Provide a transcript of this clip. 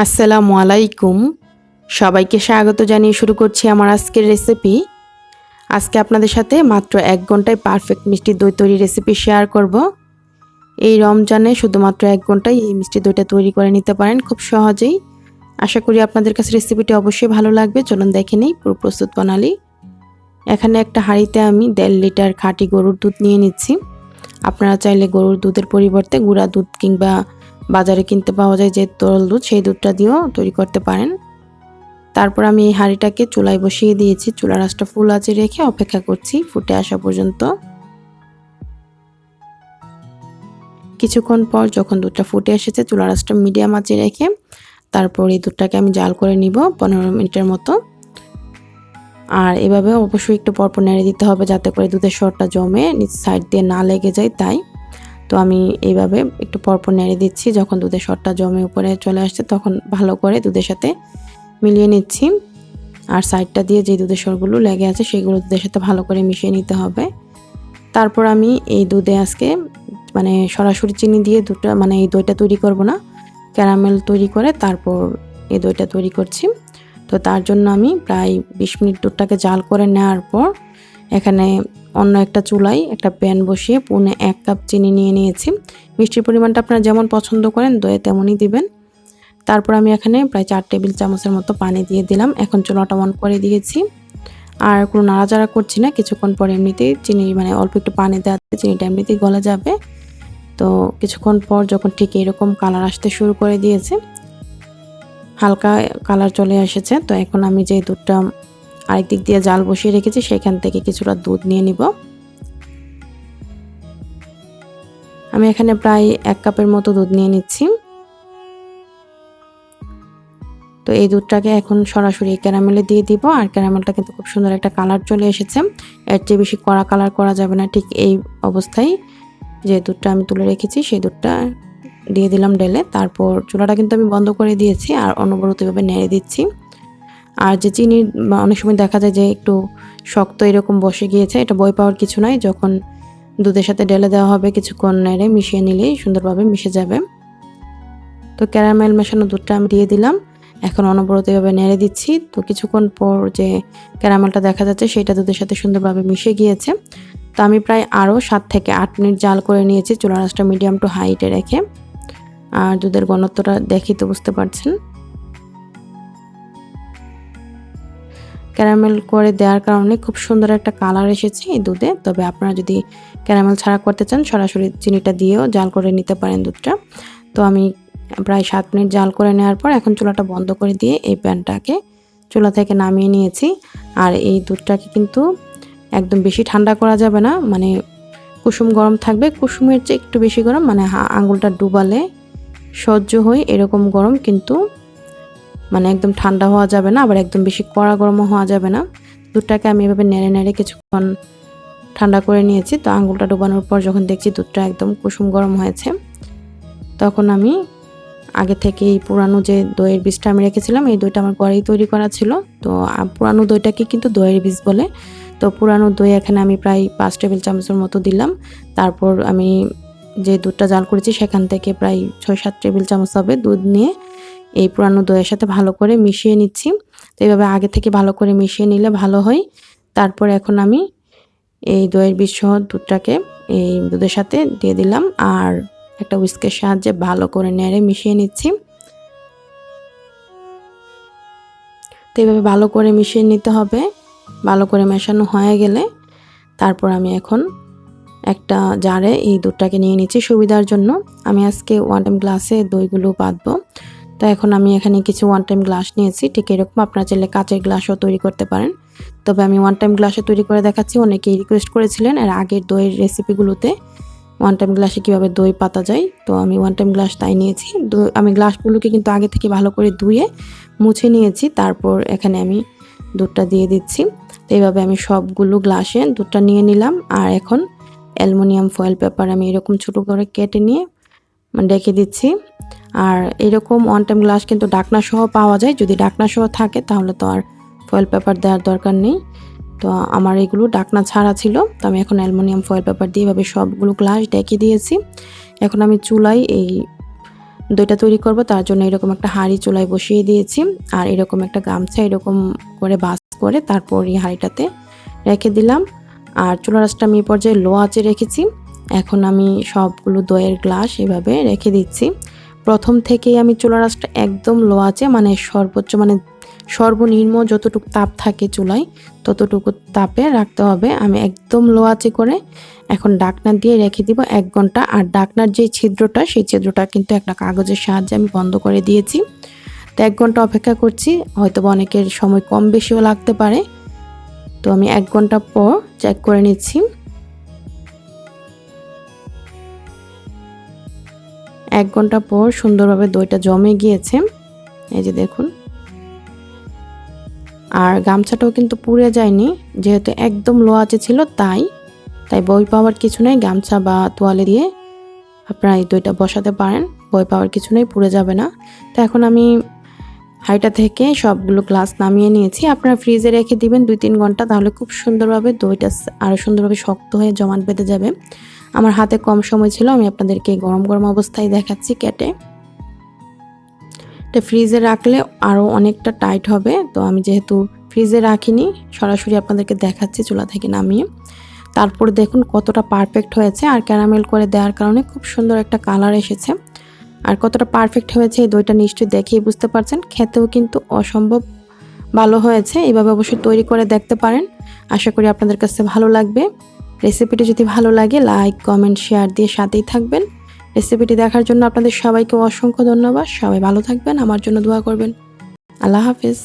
আসসালামু আলাইকুম। সবাইকে স্বাগত জানিয়ে শুরু করছি আমার আজকের রেসিপি। আজকে আপনাদের সাথে মাত্র 1 ঘন্টায় পারফেক্ট মিষ্টি দই তৈরির রেসিপি শেয়ার করব। এই রমজানে শুধুমাত্র 1 ঘন্টায় এই মিষ্টি দইটা তৈরি করে নিতে পারেন খুব সহজেই। আশা করি আপনাদের কাছে রেসিপিটি অবশ্যই ভালো লাগবে। চলুন দেখে নেই পুরো প্রস্তুত প্রণালী। এখানে একটা হাঁড়িতে আমি 1.5 লিটার খাঁটি গরুর দুধ নিয়ে নিচ্ছি। আপনারা চাইলে গরুর দুধের পরিবর্তে গুঁড়া দুধ কিংবা বাজারে কিনতে পাওয়া যায় যে তরল দুধ, সেই দুধটা দিয়েও তৈরি করতে পারেন। তারপর আমি এই হাঁড়িটাকে চুলায় বসিয়ে দিয়েছি। চুলার আঁচটা ফুল আঁচে রেখে অপেক্ষা করছি ফুটে আসা পর্যন্ত। কিছুক্ষণ পর যখন দুধটা ফুটে এসেছে, চুলার আঁচটা মিডিয়াম আঁচে রেখে তারপর এই দুধটাকে আমি জাল করে নিব 15 মিনিটের মতো। আর এভাবে অবশ্যই একটু পরপর নেড়ে দিতে হবে যাতে করে দুধের সরটা জমে নিচ সাইড দিয়ে না লেগে যায়। তাই তো আমি এইভাবে একটু পরপর নেড়ে দিচ্ছি। যখন দুধের সরটা জমে উপরে চলে আসছে তখন ভালো করে দুধের সাথে মিলিয়ে নিচ্ছি। আর সাইডটা দিয়ে যে দুধের সরগুলো লেগে আছে সেগুলো দুধের সাথে ভালো করে মিশিয়ে নিতে হবে। তারপর আমি এই দুধে আজকে সরাসরি চিনি দিয়ে দুধটা এই দইটা তৈরি করব না, ক্যারামেল তৈরি করে তারপর এই দইটা তৈরি করছি। তো তার জন্য আমি প্রায় 20 মিনিট দুধটাকে জাল করে নেওয়ার পর এখানে অন্য একটা চুলায় একটা প্যান বসিয়ে 1 কাপ চিনি নিয়ে নিয়েছি। মিষ্টির পরিমাণটা আপনারা যেমন পছন্দ করেন দইয়ে তেমনই দিবেন। তারপর আমি এখানে প্রায় 4 টেবিল চামচের মতো পানি দিয়ে দিলাম। এখন চুলাটা অন করে দিয়েছি আর কোনো নাড়াচাড়া করছি না। কিছুক্ষণ পর এমনিতেই চিনি অল্প একটু পানি দেওয়াতে চিনিটা এমনিতেই গলে যাবে। তো কিছুক্ষণ পর যখন ঠিক এরকম কালার আসতে শুরু করে দিয়েছে, হালকা কালার চলে এসেছে, তো এখন আমি যে দুধটা আরেক দিক দিয়ে জাল বসিয়ে রেখেছি সেখান থেকে কিছুটা দুধ নিয়ে নিব। আমি এখানে প্রায় 1 কাপের মতো দুধ নিয়ে নিচ্ছি। তো এই দুধটাকে এখন সরাসরি ক্যারামেলে দিয়ে দিব। আর ক্যারামেলটা কিন্তু খুব সুন্দর একটা কালার চলে এসেছে। এর চেয়ে বেশি কড়া কালার করা যাবে না। ঠিক এই অবস্থায় যে দুধটা আমি তুলে রেখেছি সেই দুধটা দিয়ে দিলাম ঢেলে। তারপর চুলাটা কিন্তু আমি বন্ধ করে দিয়েছি আর অনবরতভাবে নেড়ে দিচ্ছি। আর যে চিনি অনেক সময় দেখা যায় যে একটু শক্ত এরকম বসে গিয়েছে, এটা ভয় পাওয়ার কিছু নাই। যখন দুধের সাথে ঢেলে দেওয়া হবে কিছুক্ষণ নেড়ে মিশিয়ে নিলেই সুন্দরভাবে মিশে যাবে। তো ক্যারামেল মেশানো দুধটা আমি দিয়ে দিলাম। এখন অনবরত এভাবে নেড়ে দিচ্ছি। তো কিছুক্ষণ পর যে ক্যারামেলটা দেখা যাচ্ছে সেটা দুধের সাথে সুন্দরভাবে মিশে গিয়েছে। তো আমি প্রায় আরও 7 থেকে 8 মিনিট জাল করে নিয়েছি চুলার আঁচটা মিডিয়াম টু হাইটে রেখে। আর দুধের ঘনত্বটা দেখি তো বুঝতে পারছেন। ক্যারামেল করে দেওয়ার কারণে খুব সুন্দর একটা কালার এসেছে এই দুধে। তবে আপনারা যদি ক্যারামেল ছাড়া করতে চান সরাসরি চিনিটা দিয়েও জাল করে নিতে পারেন দুধটা। তো আমি প্রায় 7 মিনিট জাল করে নেওয়ার পর এখন চুলাটা বন্ধ করে দিয়ে এই প্যানটাকে চুলা থেকে নামিয়ে নিয়েছি। আর এই দুধটাকে কিন্তু একদম বেশি ঠান্ডা করা যাবে না, কুসুম গরম থাকবে। কুসুমের চেয়ে একটু বেশি গরম, আঙুলটা ডুবালে সহ্য হয় এরকম গরম, কিন্তু একদম ঠান্ডা হওয়া যাবে না, আবার একদম বেশি কড়া গরমও হওয়া যাবে না। দুধটাকে আমি এভাবে নেড়ে নেড়ে কিছুক্ষণ ঠান্ডা করে নিয়েছি। তো আঙুলটা ডোবানোর পর যখন দেখছি দুধটা একদম কুসুম গরম হয়েছে, তখন আমি আগে থেকেই পুরানো যে দইয়ের বীজটা আমি রেখেছিলাম, এই দইটা আমার ঘরেই তৈরি করা ছিল। তো পুরানো দইটাকে কিন্তু দইয়ের বীজ বলে। তো পুরানো দই এখানে আমি প্রায় 5 টেবিল চামচের মতো দিলাম। তারপর আমি যে দুধটা জাল করেছি সেখান থেকে প্রায় 6-7 টেবিল চামচ হবে দুধ নিয়ে এই পুরানো দইয়ের সাথে ভালো করে মিশিয়ে নিচ্ছি। তো এইভাবে আগে থেকে ভালো করে মিশিয়ে নিলে ভালো হয়। তারপর এখন আমি এই দইয়ের বীজ সহ দুধটাকে এই দুধের সাথে দিয়ে দিলাম আর একটা হুইস্কের সাহায্যে ভালো করে নেড়ে মিশিয়ে নিচ্ছি। তো এইভাবে ভালো করে মিশিয়ে নিতে হবে। ভালো করে মেশানো হয়ে গেলে তারপর আমি এখন একটা জারে এই দুধটাকে নিয়ে নিচ্ছি সুবিধার জন্য। আমি আজকে 1 টাইম গ্লাসে দইগুলো বাঁধবো। তো এখন আমি এখানে কিছু 1 টাইম গ্লাস নিয়েছি। ঠিক এরকম আপনারা চাইলে কাচের গ্লাসও তৈরি করতে পারেন। তবে আমি 1 টাইম গ্লাসে তৈরি করে দেখাচ্ছি। অনেকেই রিকোয়েস্ট করেছিলেন এর আগের দইয়ের রেসিপিগুলোতে 1 টাইম গ্লাসে কীভাবে দই পাতা যায়। তো আমি 1 টাইম গ্লাস তাই নিয়েছি। আমি গ্লাসগুলোকে কিন্তু আগে থেকে ভালো করে ধুয়ে মুছে নিয়েছি। তারপর এখানে আমি দুধটা দিয়ে দিচ্ছি। তো এইভাবে আমি সবগুলো গ্লাসে দুধটা নিয়ে নিলাম। আর এখন অ্যালুমিনিয়াম ফয়েল পেপার আমি এরকম ছোটো করে কেটে নিয়ে রেখে দিচ্ছি। আর এরকম 1 টাইম গ্লাস কিন্তু ঢাকনা সহ পাওয়া যায়। যদি ঢাকনা সহ থাকে তাহলে তো আর ফয়েল পেপার দেওয়ার দরকার নেই। তো আমার এগুলো ঢাকনা ছাড়া ছিল। তো আমি এখন অ্যালুমিনিয়াম ফয়েল পেপার দিয়ে এভাবে সবগুলো গ্লাস ঢেকে দিয়েছি। এখন আমি চুলায় এই দইটা তৈরি করব তার জন্য এরকম একটা হাঁড়ি চুলায় বসিয়ে দিয়েছি আর এরকম একটা গামছা এরকম করে বাস করে তারপর এই হাঁড়িটাতে রেখে দিলাম। আর চুলার আঁচটা আমি এই পর্যায়ে লো আঁচে রেখেছি। এখন আমি সবগুলো দইয়ের গ্লাস এভাবে রেখে দিচ্ছি। প্রথম থেকেই আমি চুলার আঁচটা একদম লো আঁচে মানে সর্বোচ্চ মানে সর্বনিম্ন যতটুকু তাপ থাকে চুলায় ততটুকু তাপে রাখতে হবে। আমি একদম লো আঁচে করে এখন ডাকনা দিয়ে রেখে দিব 1 ঘন্টা। আর ডাকনার যে ছিদ্রটা সেই ছিদ্রটা কিন্তু একটা কাগজের সাহায্যে আমি বন্ধ করে দিয়েছি। তো 1 ঘন্টা অপেক্ষা করছি, হয়তো অনেকের সময় কম বেশিও লাগতে পারে। তো আমি 1 ঘন্টা পর চেক করে নিচ্ছি। 1 ঘন্টা পর সুন্দরভাবে দইটা জমে গিয়েছে, এই যে দেখুন। আর গামছাটাও কিন্তু পুড়ে যায়নি, যেহেতু একদম লো আঁচে ছিল তাই ভয় পাওয়ার কিছু নেই। গামছা বা তোয়ালে দিয়ে আপনারা এই দইটা বসাতে পারেন, ভয় পাওয়ার কিছু নেই, পুড়ে যাবে না। তো এখন আমি হাঁড়িটা থেকে সবগুলো গ্লাস নামিয়ে নিয়েছি। আপনারা ফ্রিজে রেখে দিবেন 2-3 ঘন্টা, তাহলে খুব সুন্দরভাবে দইটা আরও সুন্দরভাবে শক্ত হয়ে জমাট বেঁধে যাবে। আমার হাতে কম সময় ছিল, আমি আপনাদেরকে গরম গরম অবস্থায় দেখাচ্ছি কেটে। এটা ফ্রিজে রাখলে আরও অনেকটা টাইট হবে, তো আমি যেহেতু ফ্রিজে রাখিনি সরাসরি আপনাদেরকে দেখাচ্ছি চুলা থেকে নামিয়ে। তারপর দেখুন কতটা পারফেক্ট হয়েছে, আর ক্যারামেল করে দেওয়ার কারণে খুব সুন্দর একটা কালার এসেছে। আর কতটা পারফেক্ট হয়েছে এই দইটা নিশ্চয়ই দেখেই বুঝতে পারছেন। খেতেও কিন্তু অসম্ভব ভালো হয়েছে, এইভাবে অবশ্যই তৈরি করে দেখতে পারেন। আশা করি আপনাদের কাছে ভালো লাগবে। রেসিপিটি যদি ভালো লাগে লাইক কমেন্ট শেয়ার দিয়ে সাথেই থাকবেন। রেসিপিটি দেখার জন্য আপনাদের সবাইকে অসংখ্য ধন্যবাদ। সবাই ভালো থাকবেন, আমার জন্য দোয়া করবেন। আল্লাহ হাফেজ।